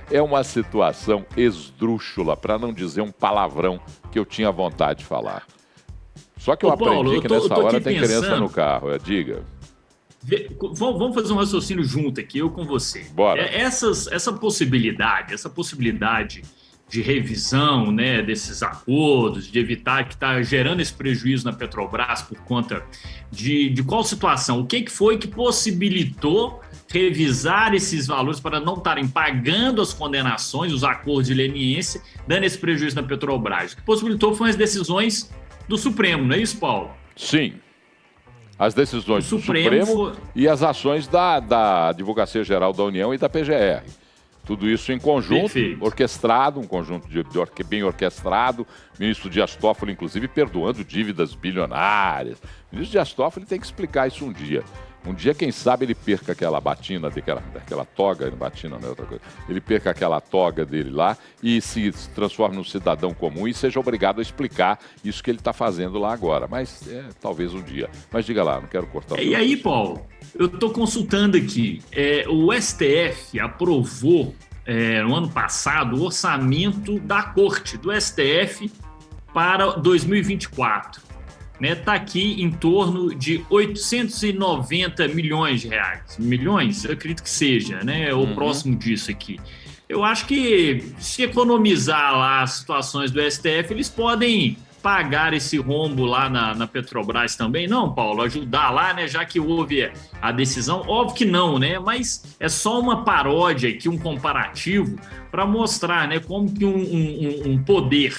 É uma situação esdrúxula, para não dizer um palavrão que eu tinha vontade de falar. Só que eu Paulo, aprendi que nessa hora tem criança no pensando. carro. Diga. Vamos fazer um raciocínio junto aqui, eu com você. Bora. Essa possibilidade de revisão, né, desses acordos, de evitar que está gerando esse prejuízo na Petrobras por conta de qual situação? O que foi que possibilitou revisar esses valores para não estarem pagando as condenações, os acordos de leniência, dando esse prejuízo na Petrobras? O que possibilitou foram as decisões do Supremo, não é isso, Paulo? Sim. As decisões do Supremo e as ações da Advocacia Geral da União e da PGR. Tudo isso em conjunto, Perfeito. orquestrado, um conjunto bem orquestrado. O ministro Dias Toffoli, inclusive, perdoando dívidas bilionárias. O ministro Dias Toffoli tem que explicar isso um dia. Um dia, quem sabe, ele perca aquela batina, daquela toga, batina não é outra coisa, ele perca aquela toga dele lá e se transforme num cidadão comum e seja obrigado a explicar isso que ele está fazendo lá agora. Mas talvez um dia. Mas diga lá, não quero cortar. E aí, Paulo, eu estou consultando aqui. O STF aprovou no ano passado o orçamento da Corte, do STF, para 2024. Está aqui em torno de 890 milhões de reais. Milhões? Eu acredito que seja, né? Ou próximo disso aqui. Eu acho que se economizar lá as situações do STF, eles podem pagar esse rombo lá na Petrobras também. Não, Paulo, ajudar lá, né? Já que houve a decisão. Óbvio que não, né? Mas é só uma paródia aqui, um comparativo, para mostrar, né, como que um poder,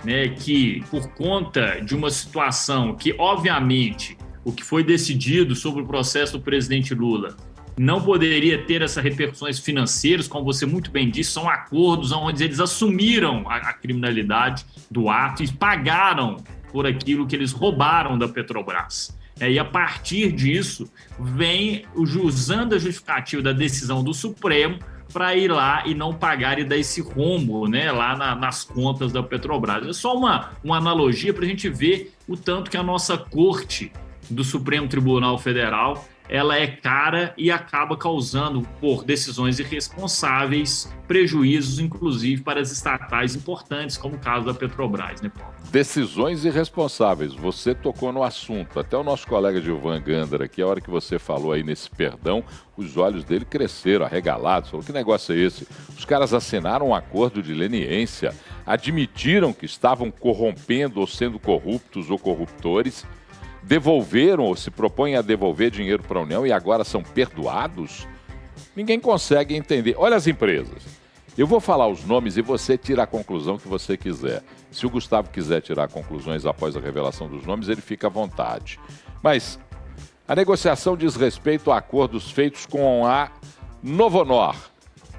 né, que por conta de uma situação que, obviamente, o que foi decidido sobre o processo do presidente Lula não poderia ter essas repercussões financeiras, como você muito bem disse, são acordos onde eles assumiram a criminalidade do ato e pagaram por aquilo que eles roubaram da Petrobras. E a partir disso, vem usando a justificativa da decisão do Supremo para ir lá e não pagar e dar esse rombo, né, lá nas contas da Petrobras. É só uma analogia para a gente ver o tanto que a nossa Corte do Supremo Tribunal Federal ela é cara e acaba causando, por decisões irresponsáveis, prejuízos, inclusive, para as estatais importantes, como o caso da Petrobras, né, Paulo? Decisões irresponsáveis. Você tocou no assunto. Até o nosso colega Gilvan Gandara, que a hora que você falou aí nesse perdão, os olhos dele cresceram, arregalados. Falou, que negócio é esse? Os caras assinaram um acordo de leniência, admitiram que estavam corrompendo ou sendo corruptos ou corruptores, devolveram ou se propõem a devolver dinheiro para a União e agora são perdoados? Ninguém consegue entender. Olha as empresas. Eu vou falar os nomes e você tira a conclusão que você quiser. Se o Gustavo quiser tirar conclusões após a revelação dos nomes, ele fica à vontade. Mas a negociação diz respeito a acordos feitos com a Novonor.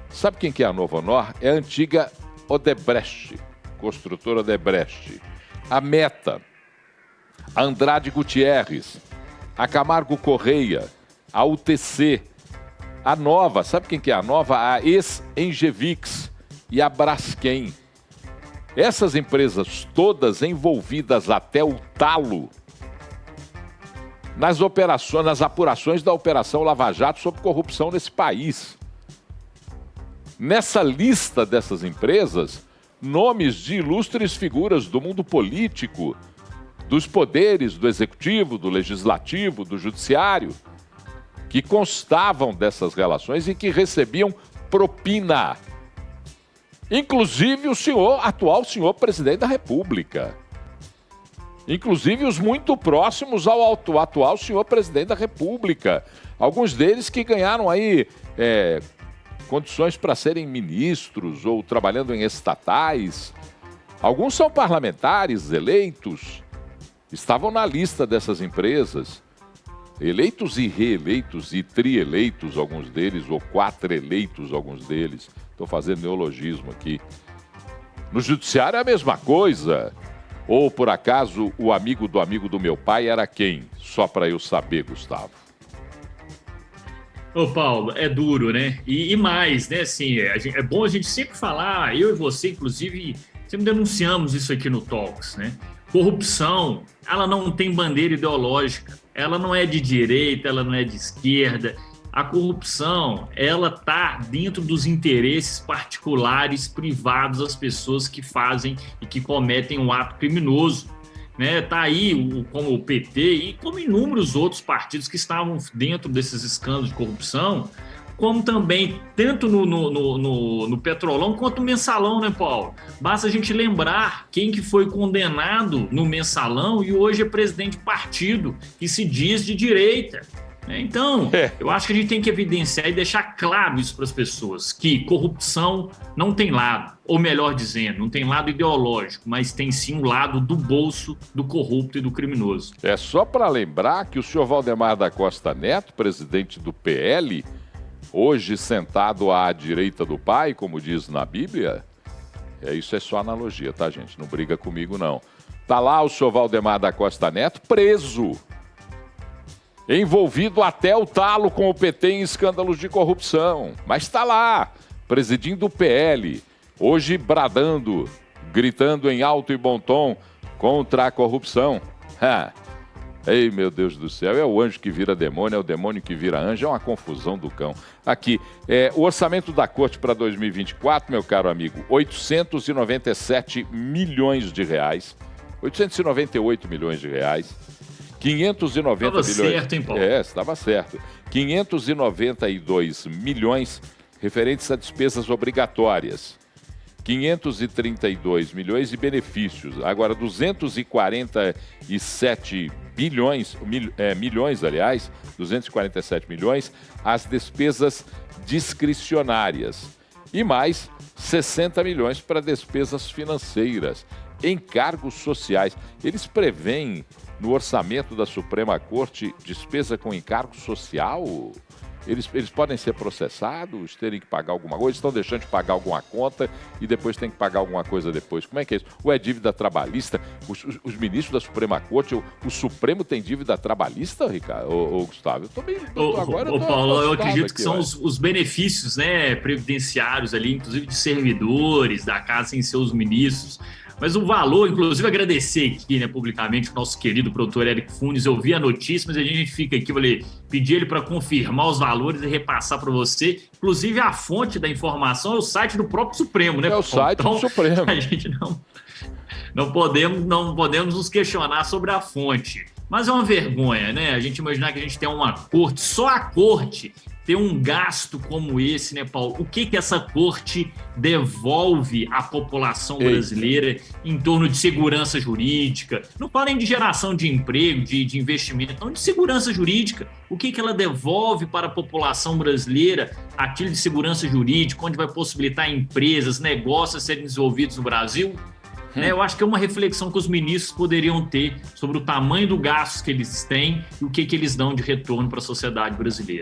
Sabe quem que é a Novonor? É a antiga Odebrecht, construtora Odebrecht. A Meta, a Andrade Gutierrez, a Camargo Correia, a UTC, a Nova, sabe quem que é a Nova? A ex-Engevix e a Braskem. Essas empresas todas envolvidas até o talo nas operações, nas apurações da Operação Lava Jato sobre corrupção nesse país. Nessa lista dessas empresas, nomes de ilustres figuras do mundo político, dos poderes do executivo, do legislativo, do judiciário, que constavam dessas relações e que recebiam propina. Inclusive o atual senhor presidente da República. Inclusive os muito próximos ao atual senhor presidente da República. Alguns deles que ganharam aí condições para serem ministros ou trabalhando em estatais. Alguns são parlamentares eleitos. Estavam na lista dessas empresas, eleitos e reeleitos e trieleitos, alguns deles, ou quatreleitos, alguns deles. Estou fazendo neologismo aqui. No judiciário é a mesma coisa. Ou, por acaso, o amigo do meu pai era quem? Só para eu saber, Gustavo. Ô, Paulo, é duro, né? E mais, né? Assim, é bom a gente sempre falar, eu e você, inclusive, sempre denunciamos isso aqui no Talks, né? Corrupção, ela não tem bandeira ideológica, ela não é de direita, ela não é de esquerda. a corrupção, ela está dentro dos interesses particulares, privados das pessoas que fazem e que cometem um ato criminoso. Né? Tá aí como o PT e como inúmeros outros partidos que estavam dentro desses escândalos de corrupção, como também tanto no Petrolão quanto no Mensalão, né, Paulo? Basta a gente lembrar quem que foi condenado no Mensalão e hoje é presidente de partido que se diz de direita. Então, eu acho que a gente tem que evidenciar e deixar claro isso para as pessoas, que corrupção não tem lado, ou melhor dizendo, não tem lado ideológico, mas tem sim um lado do bolso do corrupto e do criminoso. É só para lembrar que o senhor Valdemar da Costa Neto, presidente do PL, hoje sentado à direita do pai, como diz na Bíblia, isso é só analogia, tá, gente? Não briga comigo, não. Tá lá o senhor Valdemar da Costa Neto preso, envolvido até o talo com o PT em escândalos de corrupção. Mas está lá, presidindo o PL, hoje bradando, gritando em alto e bom tom contra a corrupção. Ei, meu Deus do céu, é o anjo que vira demônio, é o demônio que vira anjo, é uma confusão do cão. Aqui, o orçamento da Corte para 2024, meu caro amigo, 897 milhões de reais, 898 milhões de reais, 590 estava milhões. Certo, hein, Paulo? Estava certo. 592 milhões referentes a despesas obrigatórias. 532 milhões de benefícios. Agora, 247 milhões, 247 milhões, as despesas discricionárias. E mais 60 milhões para despesas financeiras, encargos sociais. Eles preveem no orçamento da Suprema Corte despesa com encargo social? Eles podem ser processados, terem que pagar alguma coisa, estão deixando de pagar alguma conta e depois tem que pagar alguma coisa depois. Como é que é isso? Ou é dívida trabalhista? Os ministros da Suprema Corte, o Supremo tem dívida trabalhista, Ricardo? Ou Gustavo? Eu tô meio... Paulo, eu acredito que são os benefícios, né, previdenciários ali, inclusive de servidores da casa sem seus ministros. Mas o valor, inclusive agradecer aqui, né, publicamente o nosso querido produtor Érico Funes. Eu vi a notícia, mas a gente fica aqui, pedir ele para confirmar os valores e repassar para você. Inclusive a fonte da informação é o site do próprio Supremo, né? É o site do Supremo. A gente não podemos nos questionar sobre a fonte. Mas é uma vergonha, né? A gente imaginar que a gente tem uma corte, só a corte ter um gasto como esse, né, Paulo? O que essa corte devolve à população brasileira em torno de segurança jurídica? Não falem de geração de emprego, de investimento, não, de segurança jurídica. O que ela devolve para a população brasileira, aquilo de segurança jurídica, onde vai possibilitar empresas, negócios serem desenvolvidos no Brasil? Eu acho que é uma reflexão que os ministros poderiam ter sobre o tamanho do gasto que eles têm e o que eles dão de retorno para a sociedade brasileira.